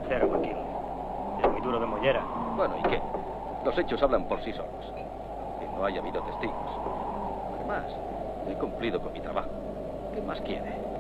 convencer a Joaquín. Es muy duro de mollera. Bueno, ¿y qué? Los hechos hablan por sí solos. Que no haya habido testigos. Además, he cumplido con mi trabajo. ¿Qué más quiere?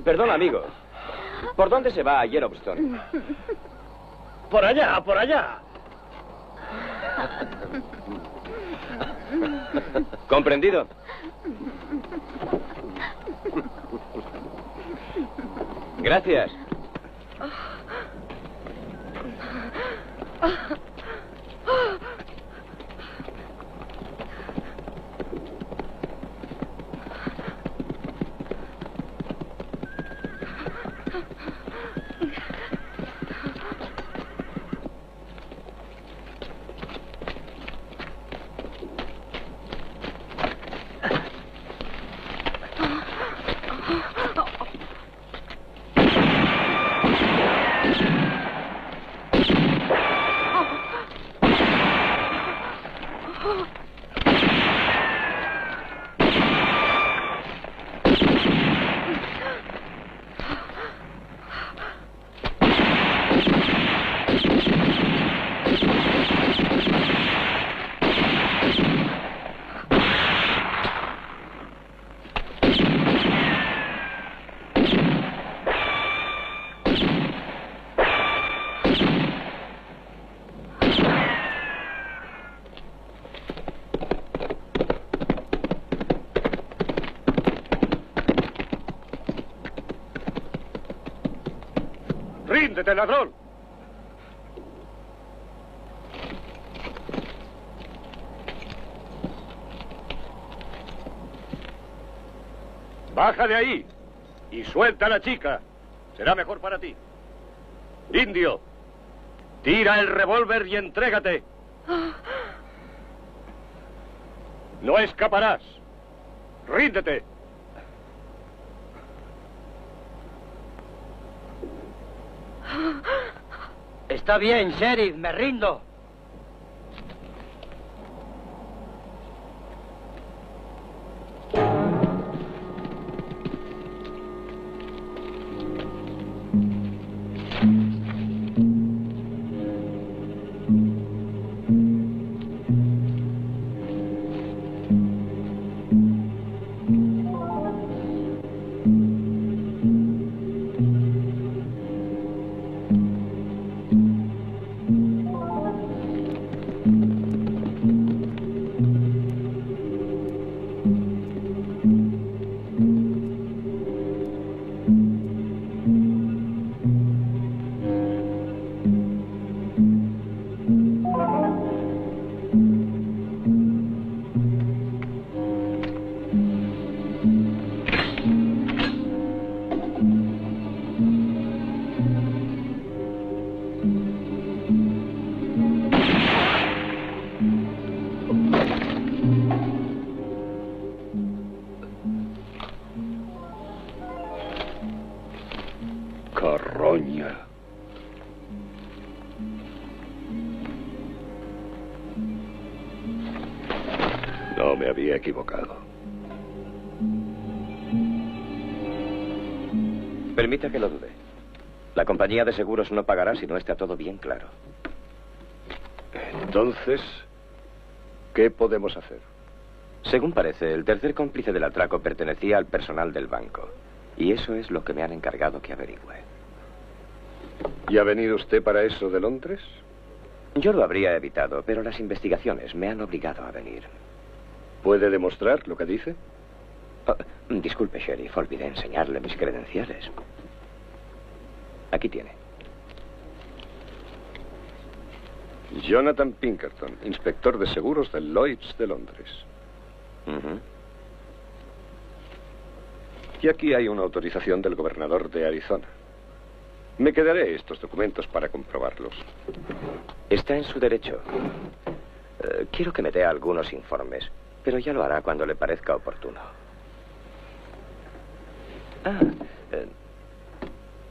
Perdón, amigo. ¿Por dónde se va a Yellowstone? Por allá, por allá. ¿Comprendido? Gracias. ¡Ríndete, ladrón! Baja de ahí y suelta a la chica. Será mejor para ti. Indio, tira el revólver y entrégate. No escaparás. Ríndete. Está bien, sheriff, me rindo. Carroña. No me había equivocado. Permita que lo dude. La compañía de seguros no pagará si no está todo bien claro. Entonces, ¿qué podemos hacer? Según parece, el tercer cómplice del atraco pertenecía al personal del banco. Y eso es lo que me han encargado que averigüe. ¿Y ha venido usted para eso de Londres? Yo lo habría evitado, pero las investigaciones me han obligado a venir. ¿Puede demostrar lo que dice? Oh, disculpe, sheriff, olvidé enseñarle mis credenciales. Aquí tiene. Jonathan Pinkerton, inspector de seguros del Lloyds de Londres. Y aquí hay una autorización del gobernador de Arizona. Me quedaré estos documentos para comprobarlos. Está en su derecho. Quiero que me dé algunos informes, pero ya lo hará cuando le parezca oportuno.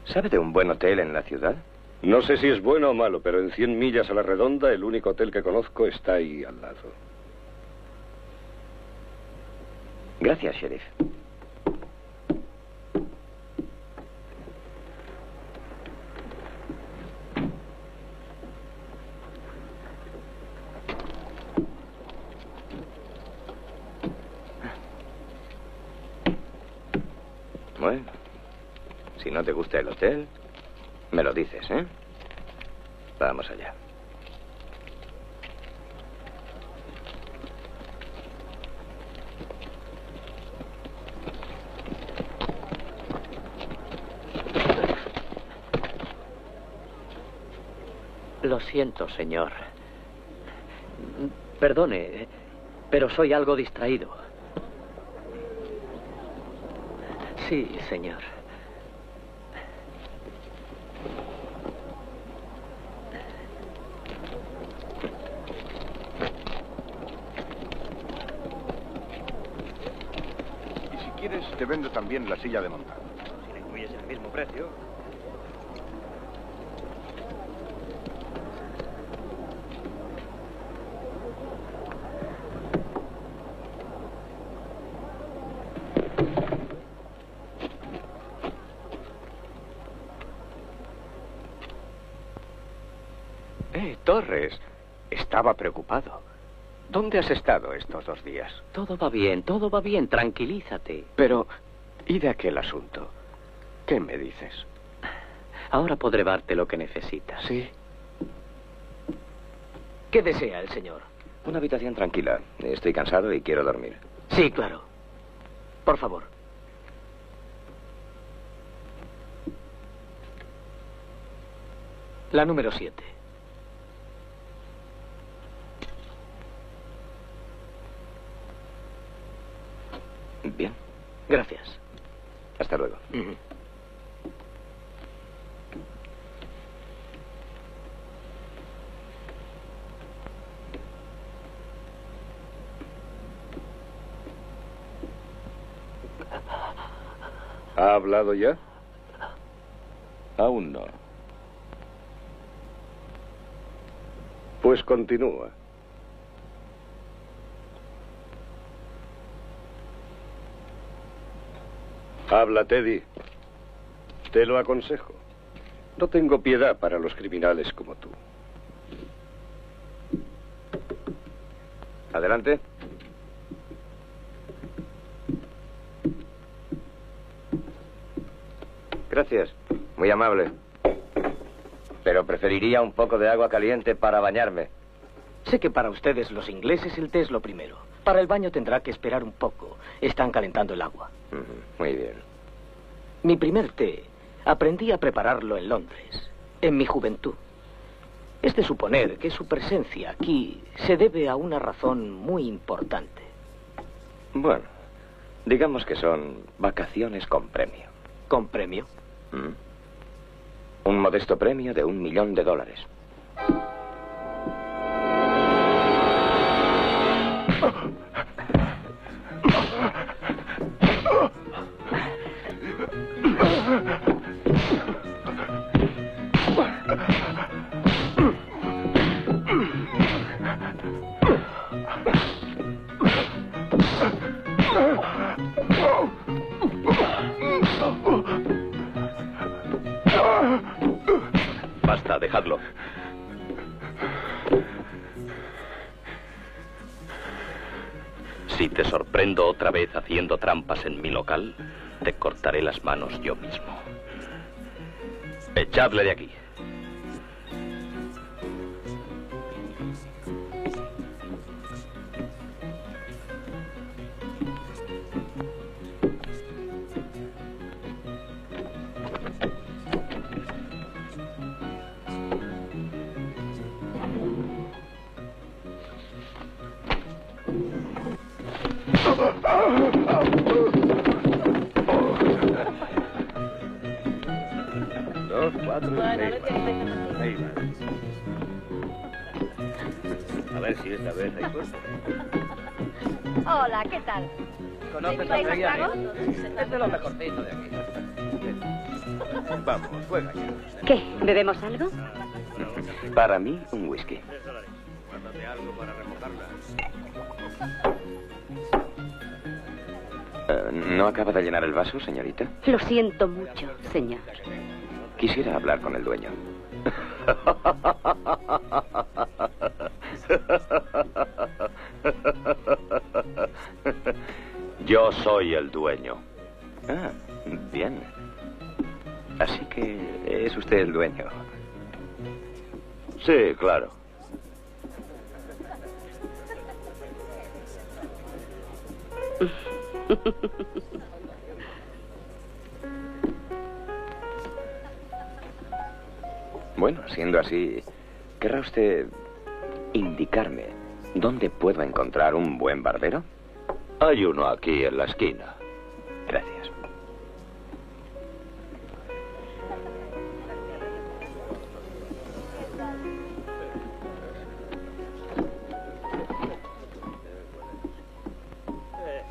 ¿Sabe de un buen hotel en la ciudad? No sé si es bueno o malo, pero en 100 millas a la redonda, el único hotel que conozco está ahí al lado. Gracias, sheriff. Bueno, si no te gusta el hotel, me lo dices, ¿eh? Vamos allá. Lo siento, señor. Perdone, pero soy algo distraído. Sí, señor. Y si quieres, te vendo también la silla de montar. Si le incluyes el mismo precio. Torres, estaba preocupado. ¿Dónde has estado estos 2 días? Todo va bien, tranquilízate. Pero, ¿y de aquel asunto? ¿Qué me dices? Ahora podré darte lo que necesitas. Sí. ¿Qué desea el señor? Una habitación tranquila. Estoy cansado y quiero dormir. Sí, claro. Por favor. La número 7. Bien. Gracias. Hasta luego. ¿Ha hablado ya? Aún no. Pues continúa. Habla, Teddy. Te lo aconsejo. No tengo piedad para los criminales como tú. Adelante. Gracias. Muy amable. Pero preferiría un poco de agua caliente para bañarme. Sé que para ustedes, los ingleses, el té es lo primero. Para el baño tendrá que esperar un poco. Están calentando el agua. Muy bien. Mi primer té aprendí a prepararlo en Londres, en mi juventud. Es de suponer que su presencia aquí se debe a una razón muy importante. Bueno, digamos que son vacaciones con premio. ¿Con premio? Un modesto premio de $1 millón. Basta, dejadlo. Si te sorprendo otra vez haciendo trampas en mi local, te cortaré las manos yo mismo. Echadle de aquí. A ver si esta vez hay suerte. Hola, ¿qué tal? ¿Conoces a Triani? Es de lo mejorcito de aquí. Vamos, juega ya. ¿Qué? ¿Bebemos algo? Para mí, un whisky. Guárdate algo para remojarla. ¿No acaba de llenar el vaso, señorita? Lo siento mucho, señor. Quisiera hablar con el dueño. Yo soy el dueño. Ah, Bien. Así que es usted el dueño. Sí, claro. Bueno, siendo así, ¿querrá usted indicarme dónde puedo encontrar un buen barbero? Hay uno aquí en la esquina. Gracias.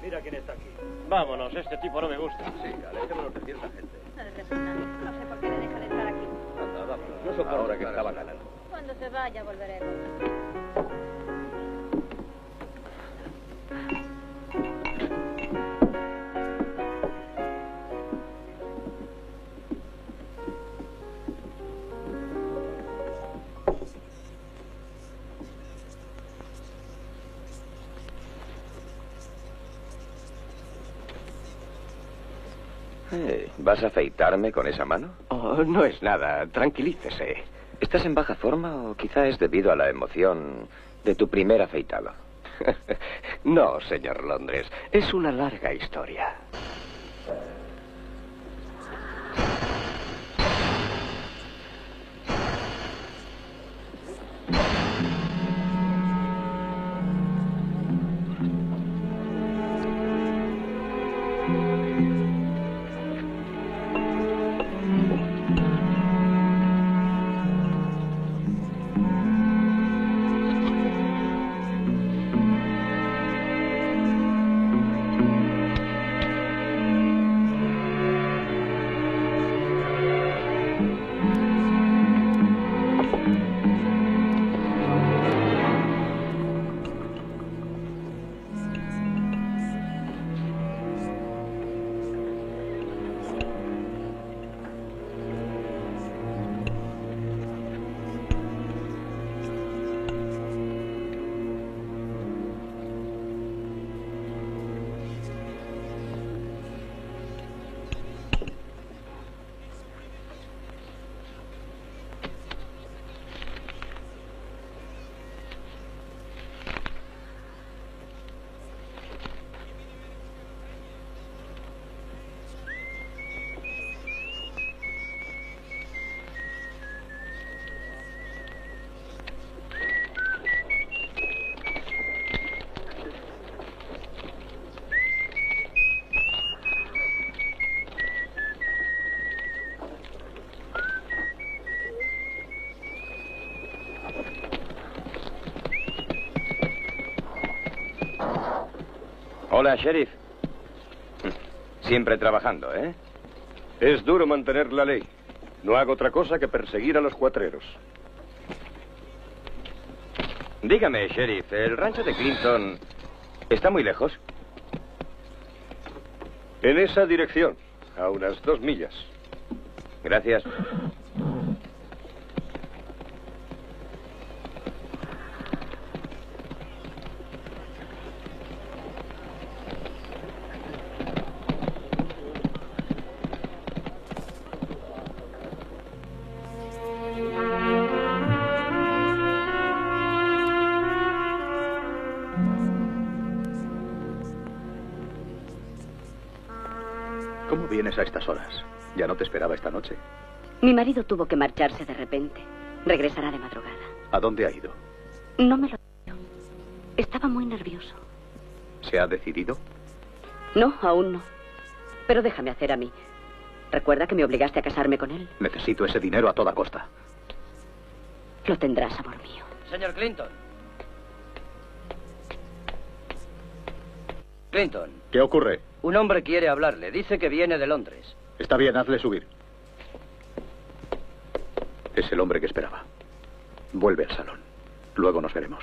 Mira quién está aquí. Vámonos, este tipo no me gusta. Sí, alejémonos de cierta gente. No sé por qué le dejan estar aquí. Anda, vámonos. No soporto ahora que estaba ganando. Cuando se vaya, volveremos. ¿Vas a afeitarme con esa mano? Oh, no es nada. Tranquilícese. ¿Estás en baja forma o quizá es debido a la emoción de tu primer afeitado? No, señor Londres. Es una larga historia. Hola, sheriff. Siempre trabajando, ¿eh? Es duro mantener la ley. No hago otra cosa que perseguir a los cuatreros. Dígame, sheriff, ¿el rancho de Clinton está muy lejos? En esa dirección, a unas 2 millas. Gracias. ¿Cómo vienes a estas horas? Ya no te esperaba esta noche. Mi marido tuvo que marcharse de repente. Regresará de madrugada. ¿A dónde ha ido? No me lo dijo. Estaba muy nervioso. ¿Se ha decidido? No, aún no. Pero déjame hacer a mí. Recuerda que me obligaste a casarme con él. Necesito ese dinero a toda costa. Lo tendrás, amor mío. Señor Clinton. Clinton, ¿Qué ocurre? un hombre quiere hablarle. Dice que viene de Londres. Está bien, hazle subir. Es el hombre que esperaba. Vuelve al salón. Luego nos veremos.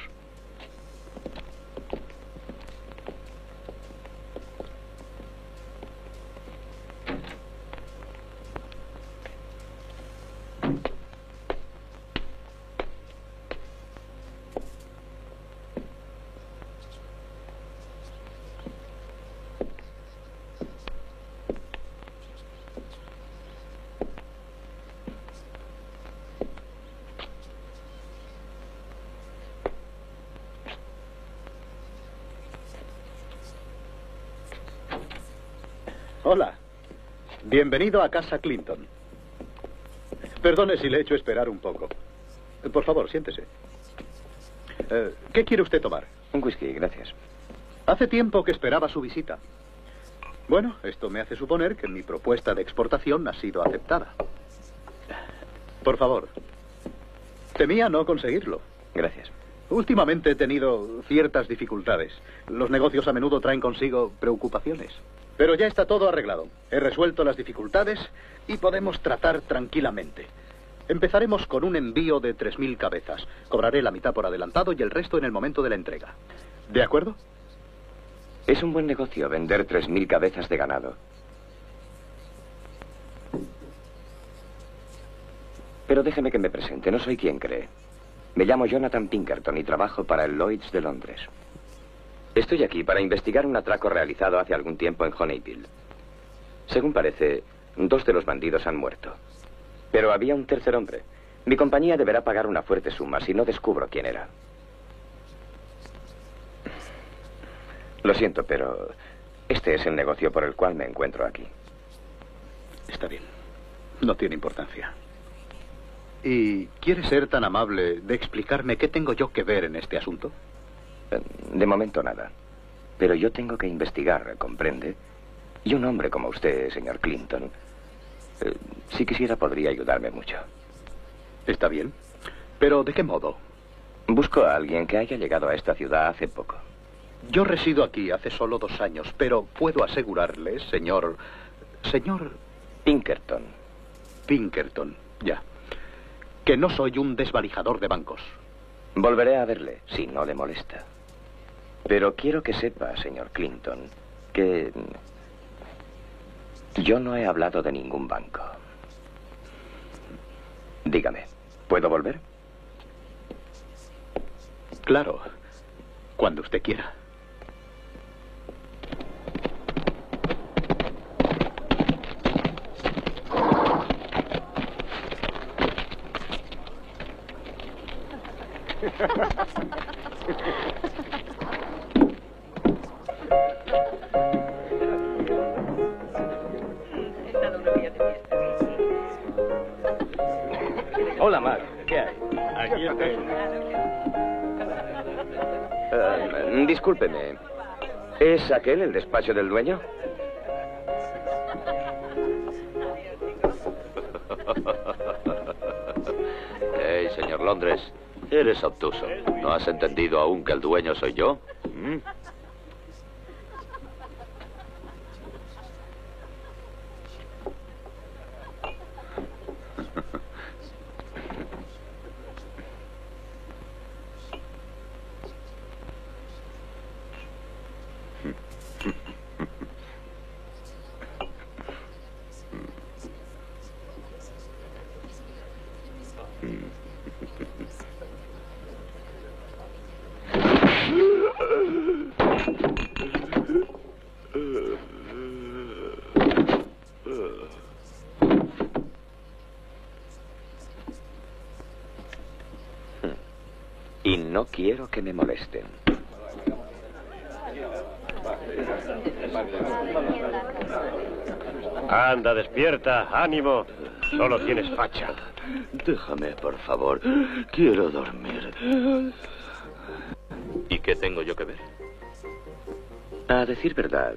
Hola. Bienvenido a Casa Clinton. Perdone si le he hecho esperar un poco. Por favor, siéntese. ¿Qué quiere usted tomar? Un whisky, gracias. Hace tiempo que esperaba su visita. Bueno, esto me hace suponer que mi propuesta de exportación ha sido aceptada. Por favor. Temía no conseguirlo. Gracias. Últimamente he tenido ciertas dificultades. Los negocios a menudo traen consigo preocupaciones. Pero ya está todo arreglado. He resuelto las dificultades y podemos tratar tranquilamente. Empezaremos con un envío de 3.000 cabezas. Cobraré la mitad por adelantado y el resto en el momento de la entrega. ¿De acuerdo? Es un buen negocio vender 3.000 cabezas de ganado. Pero déjeme que me presente, no soy quien cree. Me llamo Jonathan Pinkerton y trabajo para el Lloyd's de Londres. Estoy aquí para investigar un atraco realizado hace algún tiempo en Honeyville. Según parece, 2 de los bandidos han muerto. Pero había un tercer hombre. Mi compañía deberá pagar una fuerte suma si no descubro quién era. Lo siento, pero este es el negocio por el cual me encuentro aquí. Está bien. No tiene importancia. ¿Y quiere ser tan amable de explicarme qué tengo yo que ver en este asunto? De momento nada. Pero yo tengo que investigar, ¿comprende? Y un hombre como usted, señor Clinton, si quisiera podría ayudarme mucho. Está bien. ¿Pero de qué modo? Busco a alguien que haya llegado a esta ciudad hace poco. Yo resido aquí hace solo 2 años, pero puedo asegurarle, señor Pinkerton. Pinkerton, ya. Que no soy un desvalijador de bancos. Volveré a verle, si no le molesta. Pero quiero que sepa, señor Clinton, que yo no he hablado de ningún banco. Dígame, ¿puedo volver? Claro, cuando usted quiera. Hola, Mac. ¿Qué hay? Aquí estoy. Discúlpeme. ¿Es aquel el despacho del dueño? Hey, señor Londres, eres obtuso. ¿No has entendido aún que el dueño soy yo? Y no quiero que me molesten. Anda, despierta, ánimo. Solo tienes facha. Déjame, por favor. Quiero dormir. ¿Y qué tengo yo que ver? A decir verdad,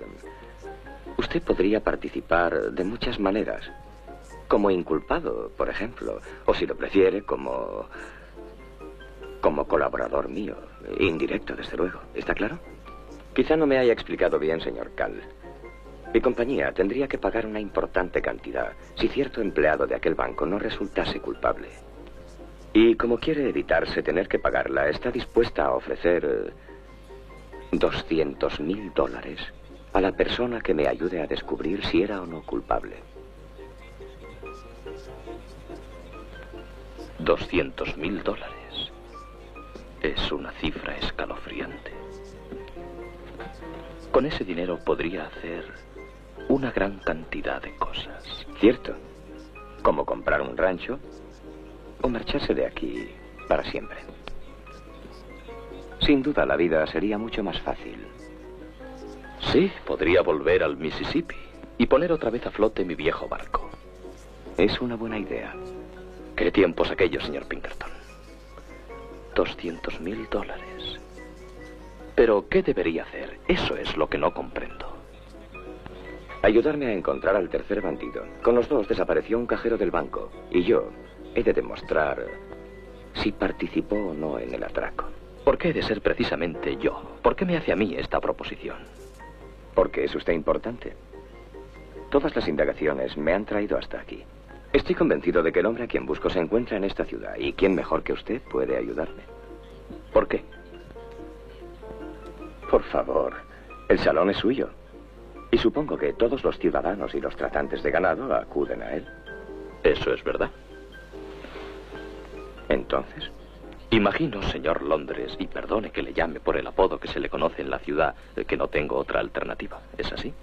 usted podría participar de muchas maneras. Como inculpado, por ejemplo. O si lo prefiere, como colaborador mío. Indirecto, desde luego. ¿Está claro? Quizá no me haya explicado bien, señor Cal. Mi compañía tendría que pagar una importante cantidad si cierto empleado de aquel banco no resultase culpable. Y como quiere evitarse tener que pagarla, está dispuesta a ofrecer $200.000 a la persona que me ayude a descubrir si era o no culpable. $200.000. Es una cifra escalofriante. Con ese dinero podría hacer una gran cantidad de cosas. Cierto. Como comprar un rancho o marcharse de aquí para siempre. Sin duda la vida sería mucho más fácil. Sí, podría volver al Mississippi. y poner otra vez a flote mi viejo barco. Es una buena idea. ¿Qué tiempos aquellos, señor Pinkerton? $200.000. Pero, ¿qué debería hacer? Eso es lo que no comprendo. Ayudarme a encontrar al tercer bandido. Con los dos desapareció un cajero del banco. Y yo he de demostrar si participó o no en el atraco. ¿Por qué he de ser precisamente yo? ¿Por qué me hace a mí esta proposición? Porque es usted importante. Todas las indagaciones me han traído hasta aquí. Estoy convencido de que el hombre a quien busco se encuentra en esta ciudad. ¿Y quién mejor que usted puede ayudarme? ¿Por qué? Por favor, el salón es suyo. Y supongo que todos los ciudadanos y los tratantes de ganado acuden a él. Eso es verdad. Entonces, imagino, señor Londres, y perdone que le llame por el apodo que se le conoce en la ciudad, que no tengo otra alternativa. ¿Es así?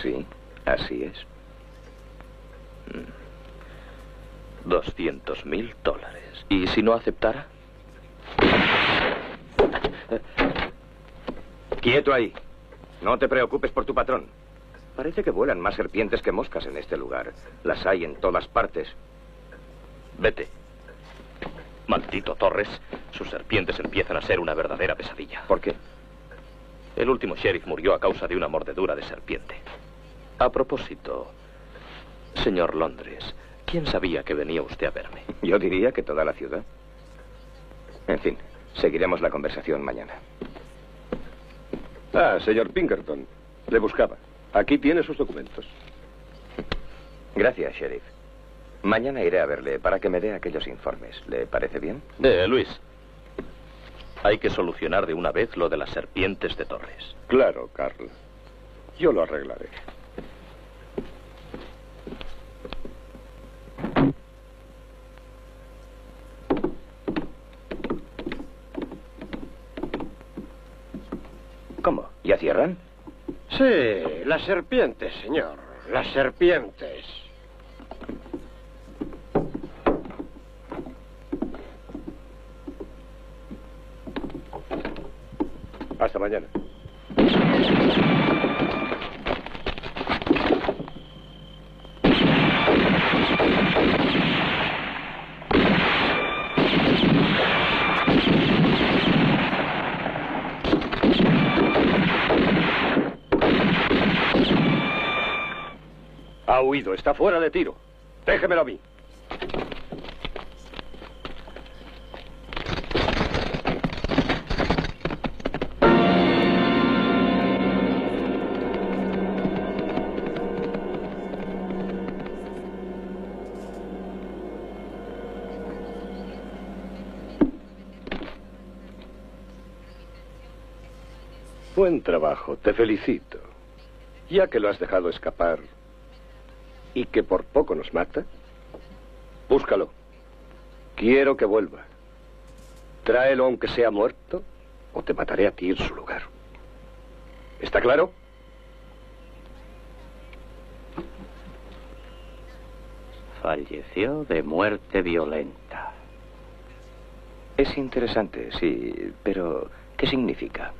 Sí, así es. $200.000. ¿Y si no aceptara? Quieto ahí. No te preocupes por tu patrón. Parece que vuelan más serpientes que moscas en este lugar. Las hay en todas partes. Vete. Maldito Torres. Sus serpientes empiezan a ser una verdadera pesadilla. ¿Por qué? El último sheriff murió a causa de una mordedura de serpiente. A propósito, señor Londres, ¿quién sabía que venía usted a verme? Yo diría que toda la ciudad. En fin, seguiremos la conversación mañana. Ah, señor Pinkerton. Le buscaba. Aquí tiene sus documentos. Gracias, sheriff. Mañana iré a verle para que me dé aquellos informes. ¿Le parece bien? Luis, hay que solucionar de una vez lo de las serpientes de Torres. Claro, Carl. Yo lo arreglaré. ¿Cómo? ¿Ya cierran? Sí, las serpientes, señor. Las serpientes. Hasta mañana. Ha huido, está fuera de tiro. Déjemelo a mí. Buen trabajo, te felicito. Ya que lo has dejado escapar y que por poco nos mata, búscalo. Quiero que vuelva. Tráelo aunque sea muerto o te mataré a ti en su lugar. ¿Está claro? Falleció de muerte violenta. Es interesante, sí, pero ¿qué significa?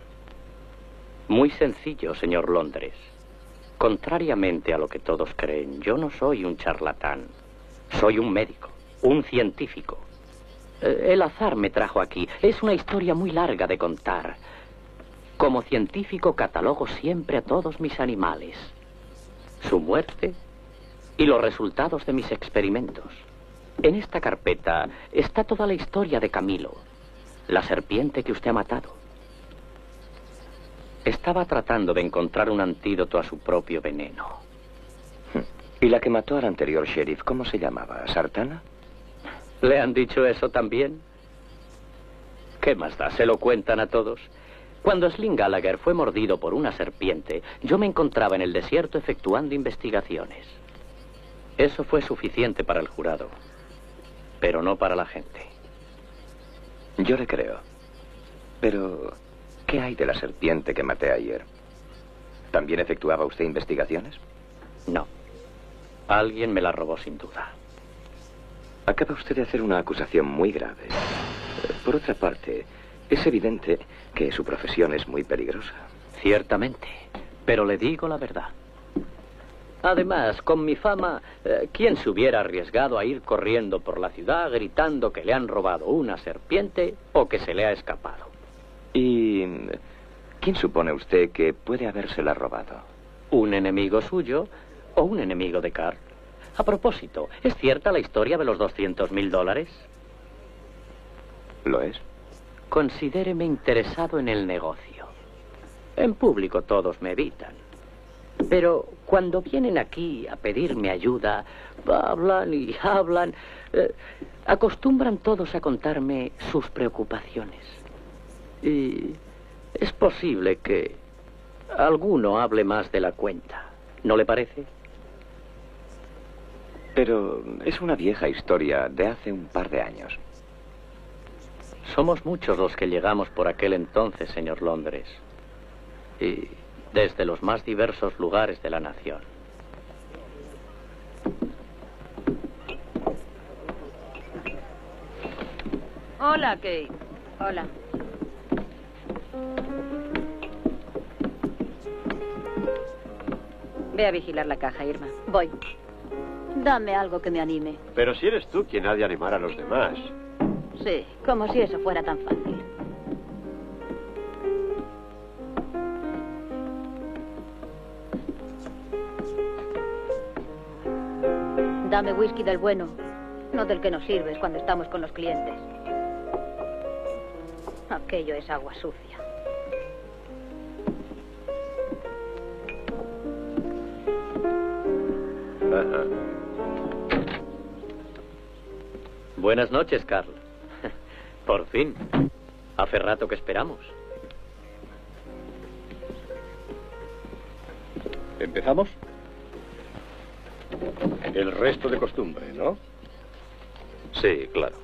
Muy sencillo, señor Londres. Contrariamente a lo que todos creen, yo no soy un charlatán. Soy un médico, un científico. El azar me trajo aquí. Es una historia muy larga de contar. Como científico catalogo siempre a todos mis animales, su muerte y los resultados de mis experimentos. En esta carpeta está toda la historia de Camilo, la serpiente que usted ha matado. Estaba tratando de encontrar un antídoto a su propio veneno. ¿Y la que mató al anterior sheriff, cómo se llamaba? ¿Sartana? ¿Le han dicho eso también? ¿Qué más da? ¿Se lo cuentan a todos? Cuando Slim Gallagher fue mordido por una serpiente, yo me encontraba en el desierto efectuando investigaciones. Eso fue suficiente para el jurado, pero no para la gente. Yo le creo. Pero ¿qué hay de la serpiente que maté ayer? ¿También efectuaba usted investigaciones? No. Alguien me la robó sin duda. Acaba usted de hacer una acusación muy grave. Por otra parte, es evidente que su profesión es muy peligrosa. Ciertamente. pero le digo la verdad. Además, con mi fama, ¿quién se hubiera arriesgado a ir corriendo por la ciudad gritando que le han robado una serpiente o que se le ha escapado? ¿Y quién supone usted que puede habérsela robado? ¿Un enemigo suyo o un enemigo de Carl? A propósito, ¿es cierta la historia de los $200.000? ¿Lo es? Considéreme interesado en el negocio. En público todos me evitan. Pero cuando vienen aquí a pedirme ayuda, hablan y hablan. Acostumbran todos a contarme sus preocupaciones. Y es posible que alguno hable más de la cuenta. ¿No le parece? Pero es una vieja historia de hace un par de años. Somos muchos los que llegamos por aquel entonces, señor Londres. Y desde los más diversos lugares de la nación. Hola, Kate. Hola. Ve a vigilar la caja, Irma. Voy. Dame algo que me anime. Pero si eres tú quien ha de animar a los demás. Sí, como si eso fuera tan fácil. Dame whisky del bueno, no del que nos sirves cuando estamos con los clientes. Aquello es agua sucia. Buenas noches, Carl. Por fin. Hace rato que esperamos. ¿Empezamos? El resto de costumbre, ¿no? Sí, claro.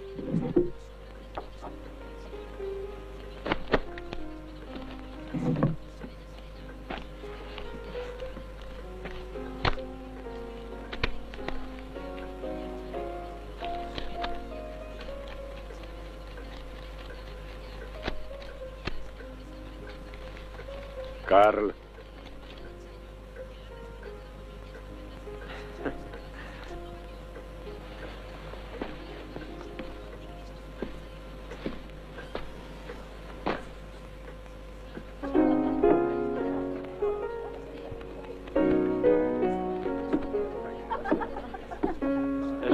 Carl.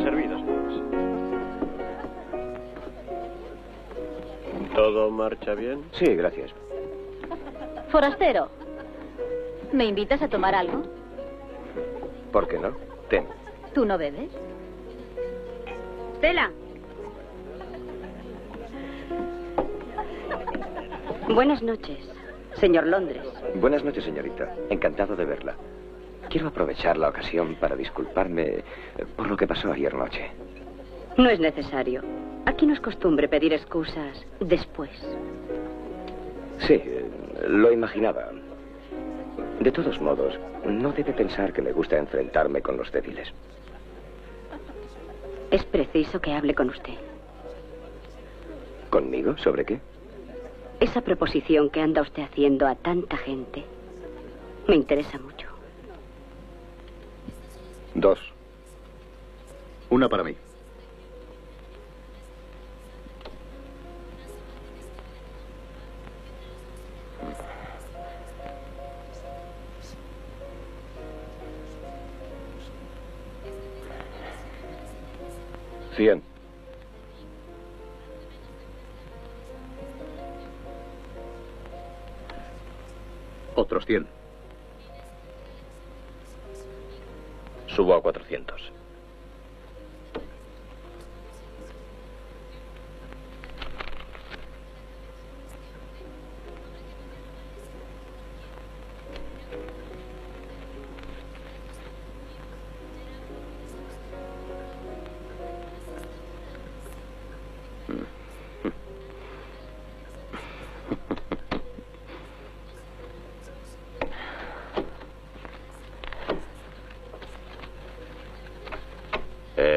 Servidos, pues. ¿Todo marcha bien? Sí, gracias. Forastero, ¿me invitas a tomar algo? ¿Por qué no? Ten. ¿Tú no bebes? Stella. Buenas noches, señor Londres. Buenas noches, señorita. Encantado de verla. Quiero aprovechar la ocasión para disculparme por lo que pasó ayer noche. No es necesario. Aquí no es costumbre pedir excusas después. Sí, lo imaginaba. De todos modos, no debe pensar que me gusta enfrentarme con los débiles. Es preciso que hable con usted. ¿Conmigo? ¿Sobre qué? Esa proposición que anda usted haciendo a tanta gente me interesa mucho. 2. Una para mí. $100. Otros 100. Subo a 400.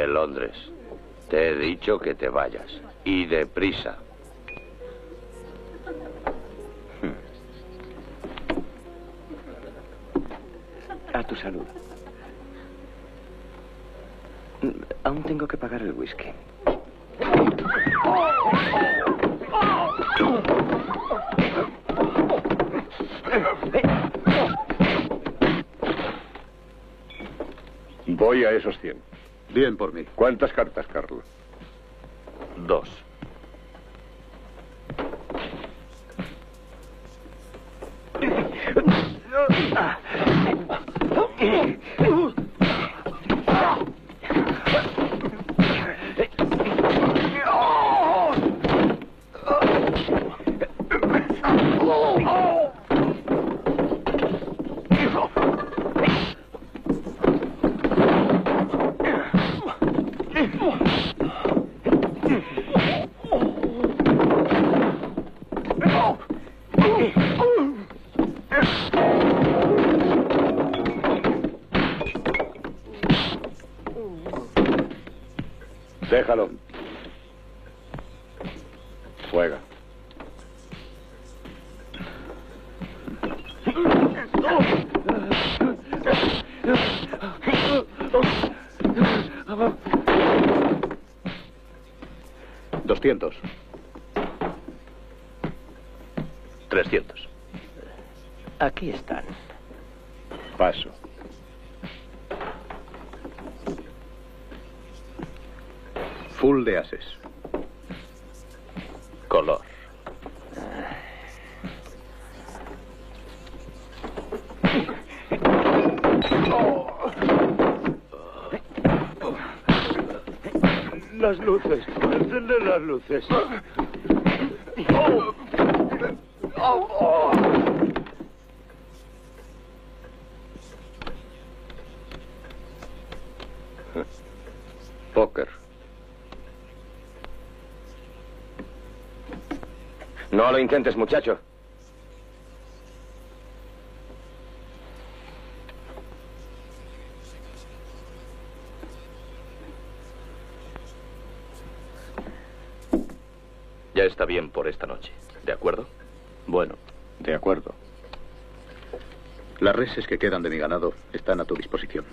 Londres, te he dicho que te vayas. Y deprisa. tu salud. Aún tengo que pagar el whisky. Voy a esos 100. Bien por mí. ¿Cuántas cartas, Carl? 2. Déjalo. Juega. $200. 300. Aquí están. Paso. Full de ases. Color. Las luces. Encende las luces. Póker. No lo intentes, muchacho. Ya está bien por esta noche. ¿De acuerdo? Bueno, de acuerdo. Las reses que quedan de mi ganado están a tu disposición.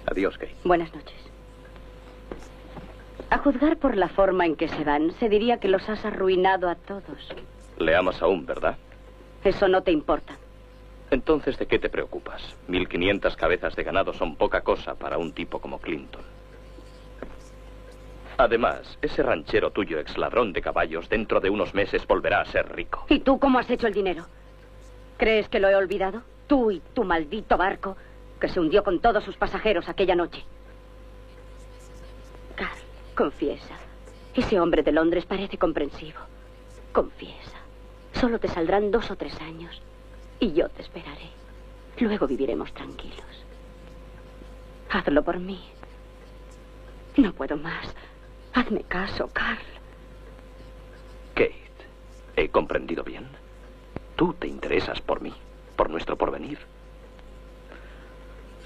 Adiós, Kate. Buenas noches. A juzgar por la forma en que se van, se diría que los has arruinado a todos. Le amas aún, ¿verdad? Eso no te importa. Entonces, ¿de qué te preocupas? 1500 cabezas de ganado son poca cosa para un tipo como Clinton. Además, ese ranchero tuyo, ex ladrón de caballos, dentro de unos meses volverá a ser rico. ¿Y tú cómo has hecho el dinero? ¿Crees que lo he olvidado? Tú y tu maldito barco, que se hundió con todos sus pasajeros aquella noche. Carl, confiesa. Ese hombre de Londres parece comprensivo. Confiesa. Solo te saldrán 2 o 3 años. Y yo te esperaré. Luego viviremos tranquilos. Hazlo por mí. No puedo más. Hazme caso, Carl. Kate, ¿he comprendido bien? Tú te interesas por mí, por nuestro porvenir.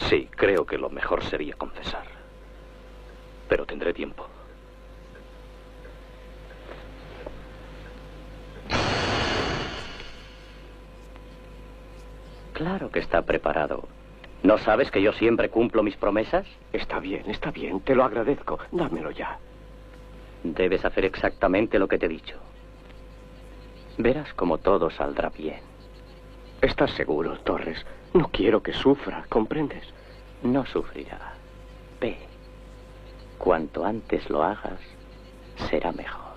Sí, creo que lo mejor sería confesar. Pero tendré tiempo. Claro que está preparado. ¿No sabes que yo siempre cumplo mis promesas? Está bien, te lo agradezco. Dámelo ya. Debes hacer exactamente lo que te he dicho. Verás cómo todo saldrá bien. ¿Estás seguro, Torres? No quiero que sufra, ¿comprendes? No sufrirá. Ve. Cuanto antes lo hagas, será mejor.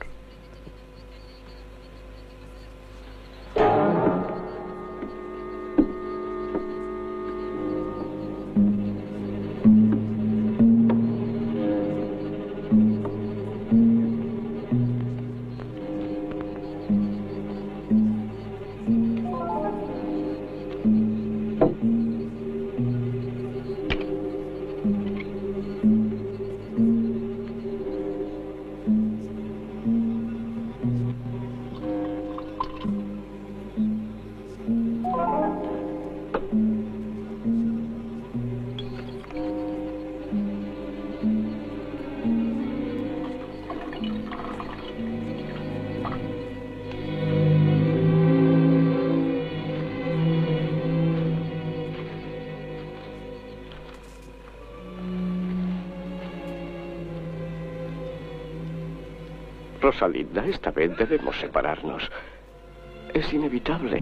Rosalinda, esta vez debemos separarnos. Es inevitable.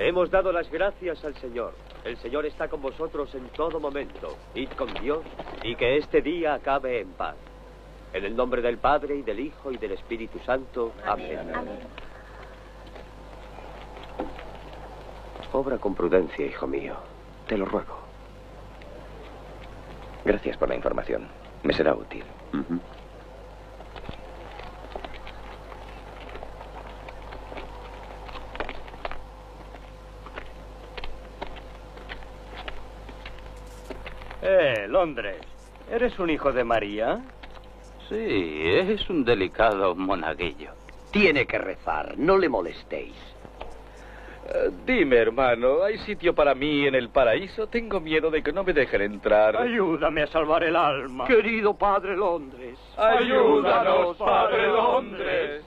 Hemos dado las gracias al Señor. El Señor está con vosotros en todo momento. Id con Dios y que este día acabe en paz. En el nombre del Padre, y del Hijo, y del Espíritu Santo. Amén. Amén. Obra con prudencia, hijo mío. Te lo ruego. Gracias por la información. Me será útil. Londres, ¿eres un hijo de María? Sí, es un delicado monaguillo. Tiene que rezar, no le molestéis. Dime, hermano, ¿hay sitio para mí en el paraíso? Tengo miedo de que no me dejen entrar. Ayúdame a salvar el alma. Querido Padre Londres. Ayúdanos, Padre Londres.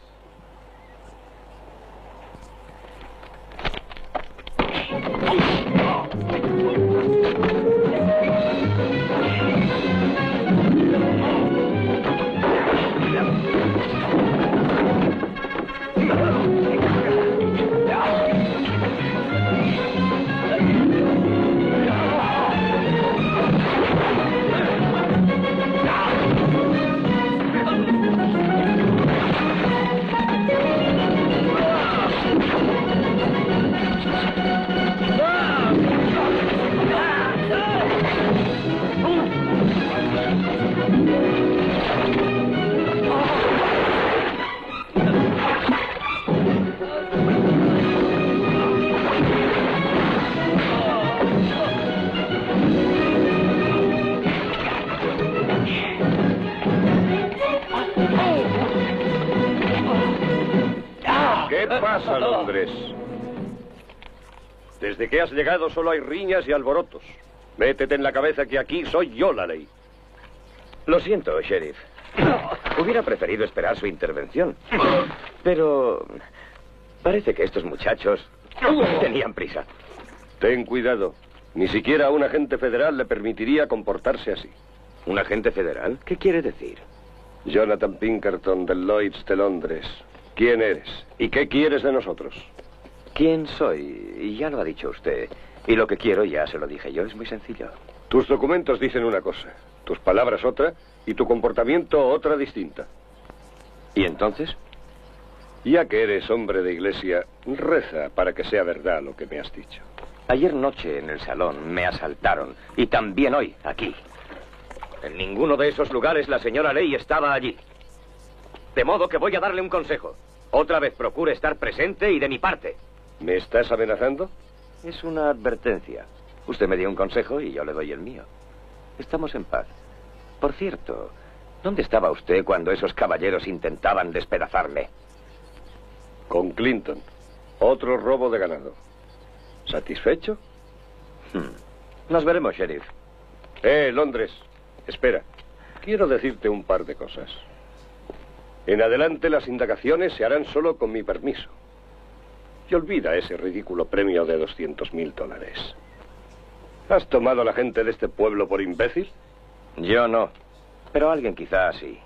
¿Qué pasa, Londres? Desde que has llegado solo hay riñas y alborotos. Métete en la cabeza que aquí soy yo la ley. Lo siento, sheriff. Hubiera preferido esperar su intervención. Pero parece que estos muchachos tenían prisa. Ten cuidado. Ni siquiera a un agente federal le permitiría comportarse así. ¿Un agente federal? ¿Qué quiere decir? Jonathan Pinkerton del Lloyds de Londres. ¿Quién eres? ¿Y qué quieres de nosotros? ¿Quién soy? Y ya lo ha dicho usted. Y lo que quiero ya se lo dije yo. Es muy sencillo. Tus documentos dicen una cosa, tus palabras otra, y tu comportamiento otra distinta. ¿Y entonces? Ya que eres hombre de iglesia, reza para que sea verdad lo que me has dicho. Ayer noche en el salón me asaltaron. Y también hoy, aquí. En ninguno de esos lugares la señora Ley estaba allí. De modo que voy a darle un consejo. Otra vez procure estar presente y de mi parte. ¿Me estás amenazando? Es una advertencia. Usted me dio un consejo y yo le doy el mío. Estamos en paz. Por cierto, ¿dónde estaba usted cuando esos caballeros intentaban despedazarme? Con Clinton. Otro robo de ganado. ¿Satisfecho? Nos veremos, sheriff. Londres. Espera. Quiero decirte un par de cosas. En adelante las indagaciones se harán solo con mi permiso. Y olvida ese ridículo premio de $200,000. ¿Has tomado a la gente de este pueblo por imbécil? Yo no. Pero alguien quizás sí.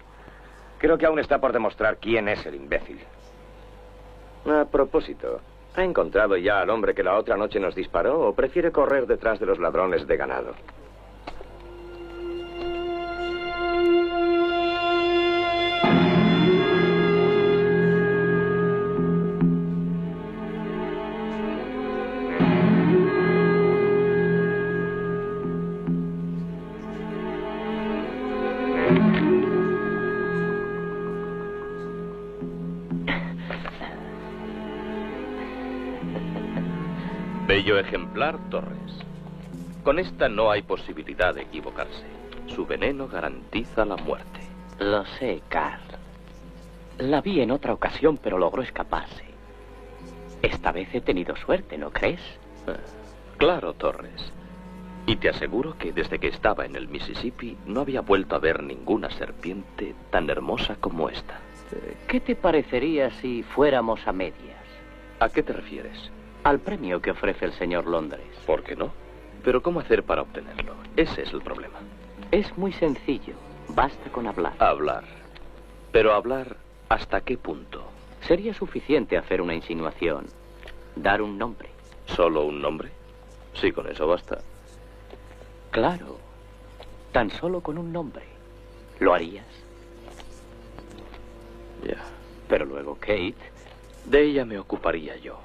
Creo que aún está por demostrar quién es el imbécil. A propósito, ¿ha encontrado ya al hombre que la otra noche nos disparó o prefiere correr detrás de los ladrones de ganado? Bello ejemplar, Torres. Con esta no hay posibilidad de equivocarse. Su veneno garantiza la muerte. Lo sé, Carl. La vi en otra ocasión, pero logró escaparse. Esta vez he tenido suerte, ¿no crees? Claro, Torres. Y te aseguro que desde que estaba en el Mississippi no había vuelto a ver ninguna serpiente tan hermosa como esta. ¿Qué te parecería si fuéramos a medias? ¿A qué te refieres? Al premio que ofrece el señor Londres. ¿Por qué no? Pero ¿cómo hacer para obtenerlo? Ese es el problema. Es muy sencillo. Basta con hablar. Hablar. Pero hablar, ¿hasta qué punto? Sería suficiente hacer una insinuación. Dar un nombre. ¿Solo un nombre? Sí, con eso basta. Claro. Tan solo con un nombre. ¿Lo harías? Ya. Pero luego Kate... De ella me ocuparía yo.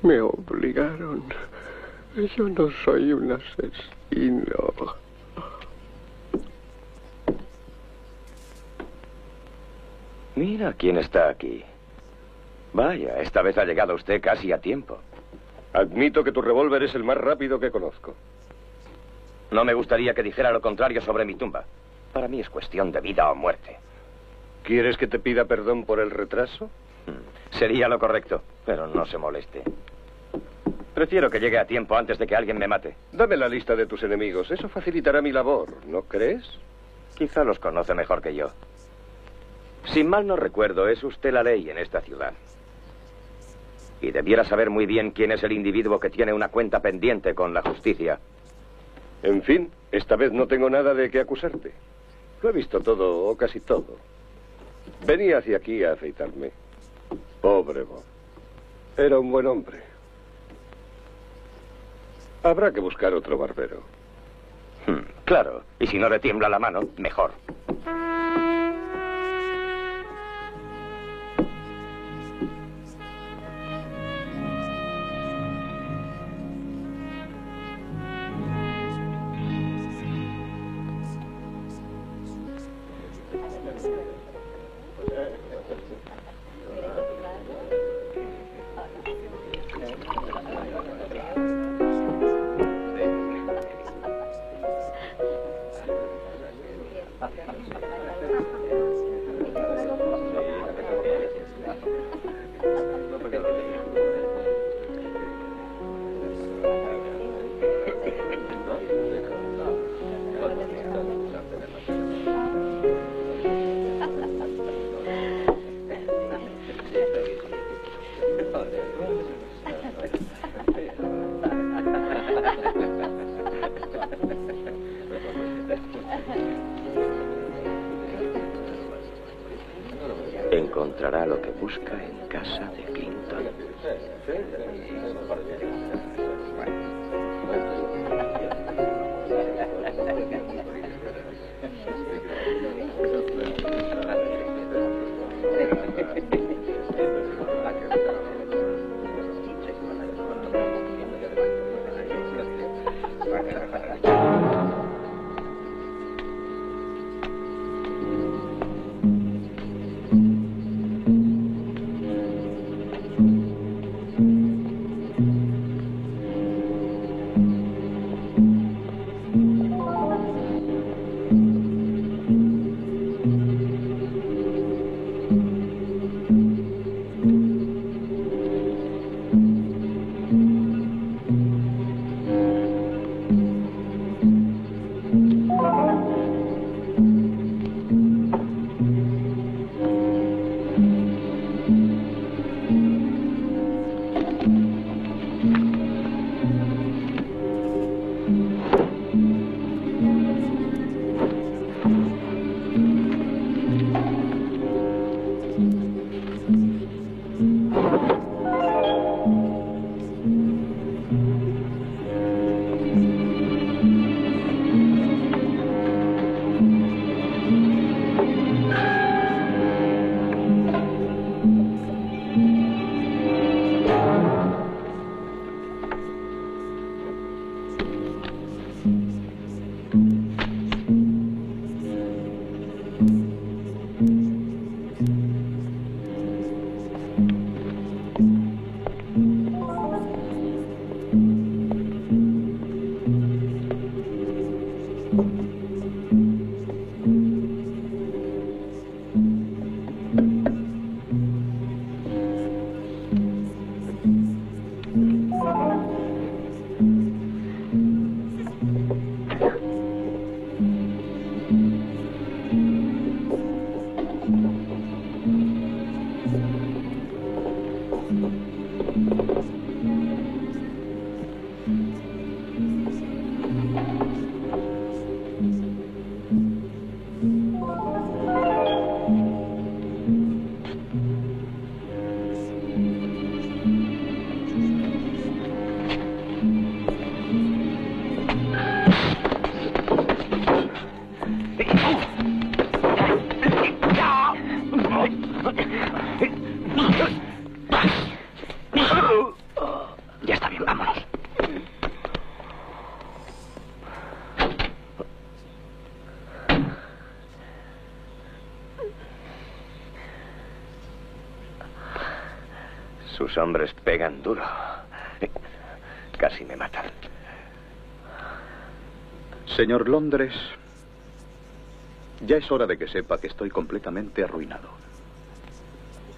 Me obligaron. Yo no soy un asesino. Mira quién está aquí. Vaya, esta vez ha llegado usted casi a tiempo. Admito que tu revólver es el más rápido que conozco. No me gustaría que dijera lo contrario sobre mi tumba. Para mí es cuestión de vida o muerte. ¿Quieres que te pida perdón por el retraso? Sería lo correcto, pero no se moleste. Prefiero que llegue a tiempo antes de que alguien me mate. Dame la lista de tus enemigos. Eso facilitará mi labor, ¿no crees? Quizá los conoce mejor que yo. Si mal no recuerdo, es usted la ley en esta ciudad. Y debiera saber muy bien quién es el individuo que tiene una cuenta pendiente con la justicia. En fin, esta vez no tengo nada de qué acusarte. Lo he visto todo, o casi todo. Venía hacia aquí a afeitarme. Pobre Bob. Era un buen hombre. Habrá que buscar otro barbero. Claro, y si no le tiembla la mano, mejor. Encontrará lo que busca en casa de Clinton. hombres pegan duro. Casi me matan. Señor Londres, ya es hora de que sepa que estoy completamente arruinado.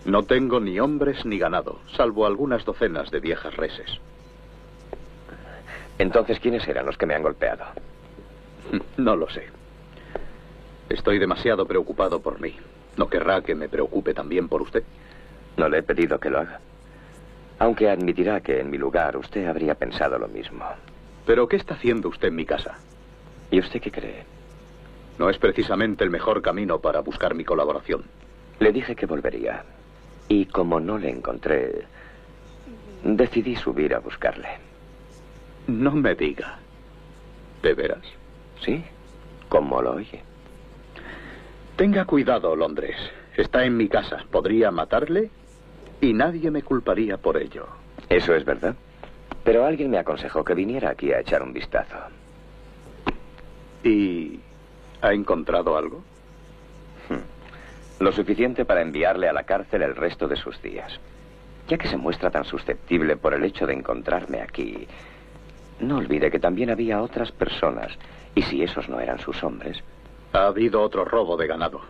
No tengo ni hombres ni ganado, salvo algunas docenas de viejas reses. Entonces, ¿quiénes eran los que me han golpeado? No lo sé. Estoy demasiado preocupado por mí. ¿No querrá que me preocupe también por usted? No le he pedido que lo haga. Aunque admitirá que en mi lugar usted habría pensado lo mismo. ¿Pero qué está haciendo usted en mi casa? ¿Y usted qué cree? No es precisamente el mejor camino para buscar mi colaboración. Le dije que volvería. Y como no le encontré, decidí subir a buscarle. No me diga. ¿De veras? Sí, como lo oye. Tenga cuidado, Londres. Está en mi casa. Podría matarle y nadie me culparía por ello. Eso es verdad. Pero alguien me aconsejó que viniera aquí a echar un vistazo. ¿Y ha encontrado algo? Lo suficiente para enviarle a la cárcel el resto de sus días. Ya que se muestra tan susceptible por el hecho de encontrarme aquí, no olvide que también había otras personas. Y si esos no eran sus hombres... Ha habido otro robo de ganado.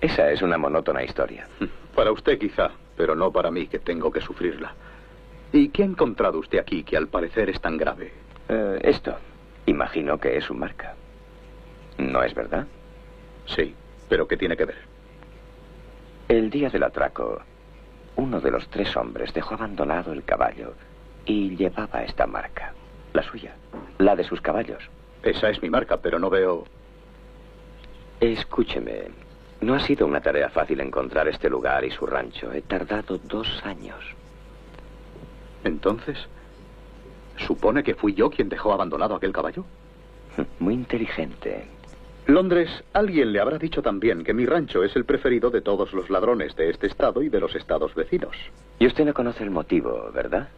Esa es una monótona historia. Para usted quizá, pero no para mí, que tengo que sufrirla. ¿Y qué ha encontrado usted aquí que al parecer es tan grave? Esto. Imagino que es su marca. ¿No es verdad? Sí, pero ¿qué tiene que ver? El día del atraco, uno de los 3 hombres dejó abandonado el caballo y llevaba esta marca. La suya, la de sus caballos. Esa es mi marca, pero no veo... Escúcheme, no ha sido una tarea fácil encontrar este lugar y su rancho. He tardado 2 años. Entonces, ¿supone que fui yo quien dejó abandonado aquel caballo? Muy inteligente. Londres, alguien le habrá dicho también que mi rancho es el preferido de todos los ladrones de este estado y de los estados vecinos. Y usted no conoce el motivo, ¿verdad?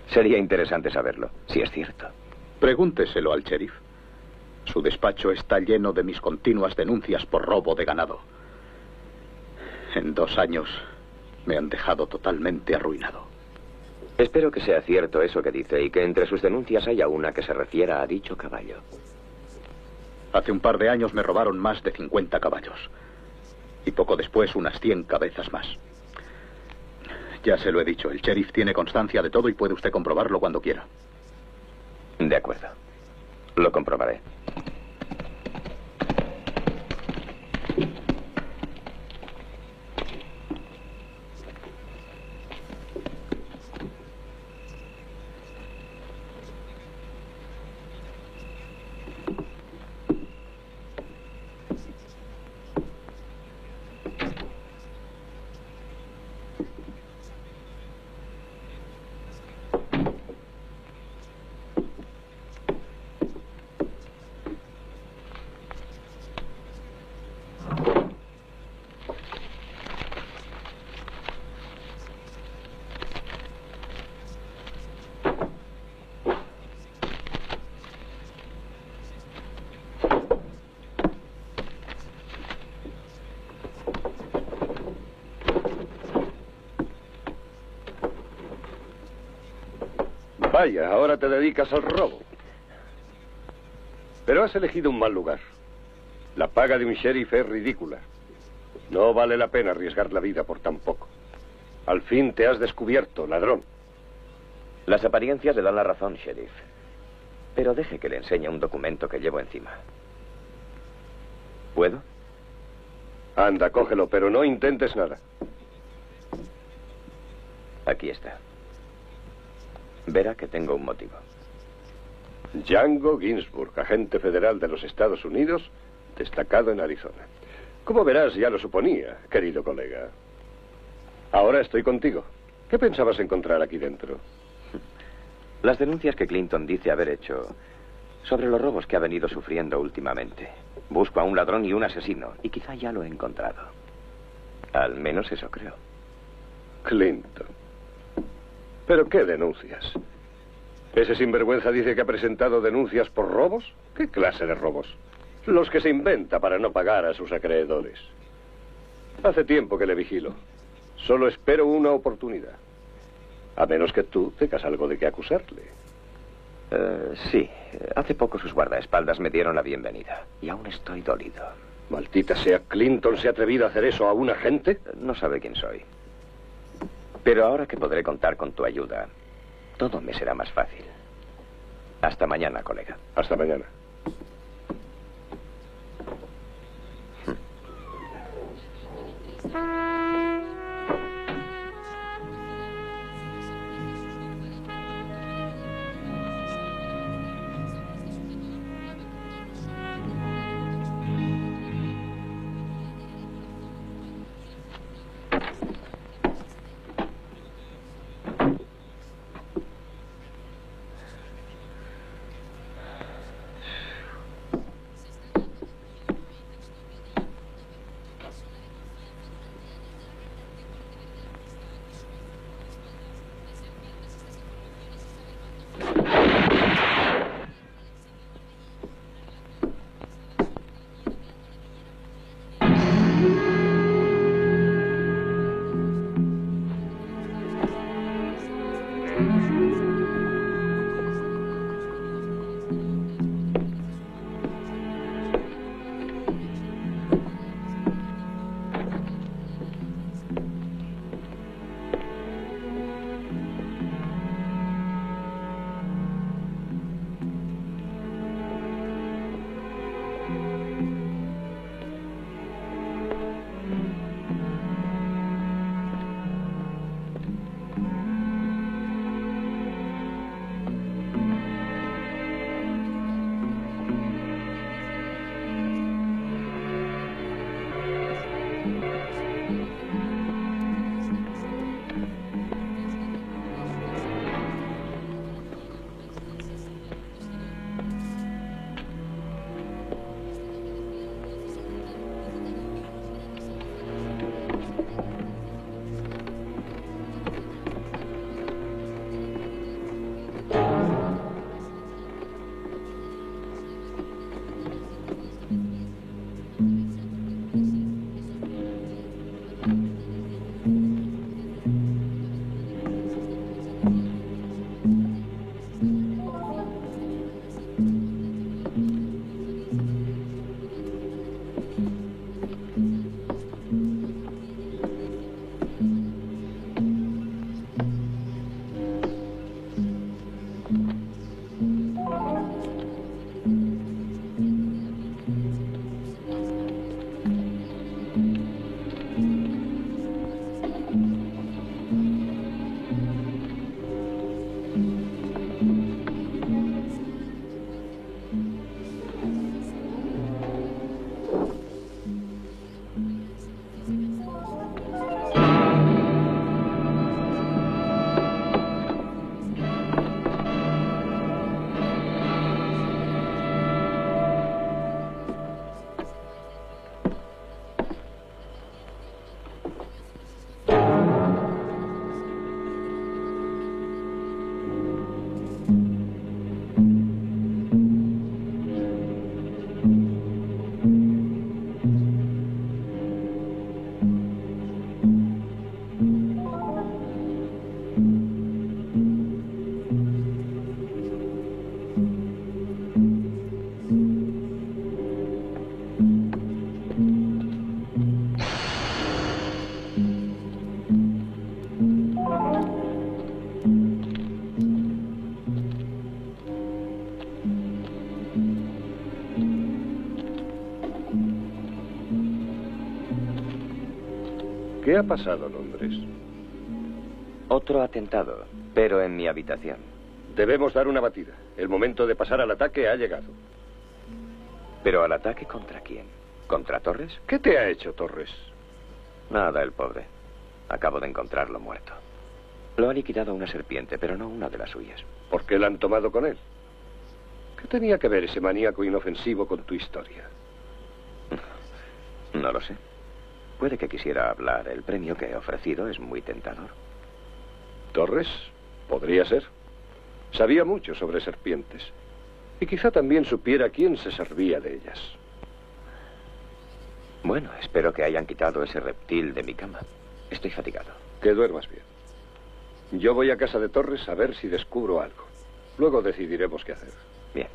Sería interesante saberlo, si es cierto. Pregúnteselo al sheriff. Su despacho está lleno de mis continuas denuncias por robo de ganado. En 2 años me han dejado totalmente arruinado. Espero que sea cierto eso que dice y que entre sus denuncias haya una que se refiera a dicho caballo. Hace un par de años me robaron más de 50 caballos. Y poco después unas 100 cabezas más. Ya se lo he dicho, el sheriff tiene constancia de todo y puede usted comprobarlo cuando quiera. De acuerdo. Lo comprobaré. Vaya, ahora te dedicas al robo. Pero has elegido un mal lugar. La paga de un sheriff es ridícula. No vale la pena arriesgar la vida por tan poco. Al fin te has descubierto, ladrón. Las apariencias le dan la razón, sheriff. Pero deje que le enseñe un documento que llevo encima. ¿Puedo? Anda, cógelo, pero no intentes nada. Aquí está. Verá que tengo un motivo. Django Ginsburg, agente federal de los Estados Unidos, destacado en Arizona. Como verás, ya lo suponía, querido colega. Ahora estoy contigo. ¿Qué pensabas encontrar aquí dentro? Las denuncias que Clinton dice haber hecho sobre los robos que ha venido sufriendo últimamente. Busco a un ladrón y un asesino, y quizá ya lo he encontrado. Al menos eso creo. Clinton. ¿Pero qué denuncias? ¿Ese sinvergüenza dice que ha presentado denuncias por robos? ¿Qué clase de robos? Los que se inventa para no pagar a sus acreedores. Hace tiempo que le vigilo. Solo espero una oportunidad. A menos que tú tengas algo de qué acusarle. Sí. Hace poco sus guardaespaldas me dieron la bienvenida. Y aún estoy dolido. Maldita sea, ¿Clinton se ha atrevido a hacer eso a un agente? No sabe quién soy. Pero ahora que podré contar con tu ayuda, todo me será más fácil. Hasta mañana, colega. Hasta mañana. ¿Qué ha pasado, Londres? Otro atentado, pero en mi habitación. Debemos dar una batida. El momento de pasar al ataque ha llegado. ¿Pero al ataque contra quién? ¿Contra Torres? ¿Qué te ha hecho Torres? Nada, el pobre. Acabo de encontrarlo muerto. Lo ha liquidado una serpiente, pero no una de las suyas. ¿Por qué la han tomado con él? ¿Qué tenía que ver ese maníaco inofensivo con tu historia? No lo sé. Puede que quisiera hablar. El premio que he ofrecido es muy tentador. ¿Torres? Podría ser. Sabía mucho sobre serpientes. Y quizá también supiera quién se servía de ellas. Bueno, espero que hayan quitado ese reptil de mi cama. Estoy fatigado. Que duermas bien. Yo voy a casa de Torres a ver si descubro algo. Luego decidiremos qué hacer. Bien.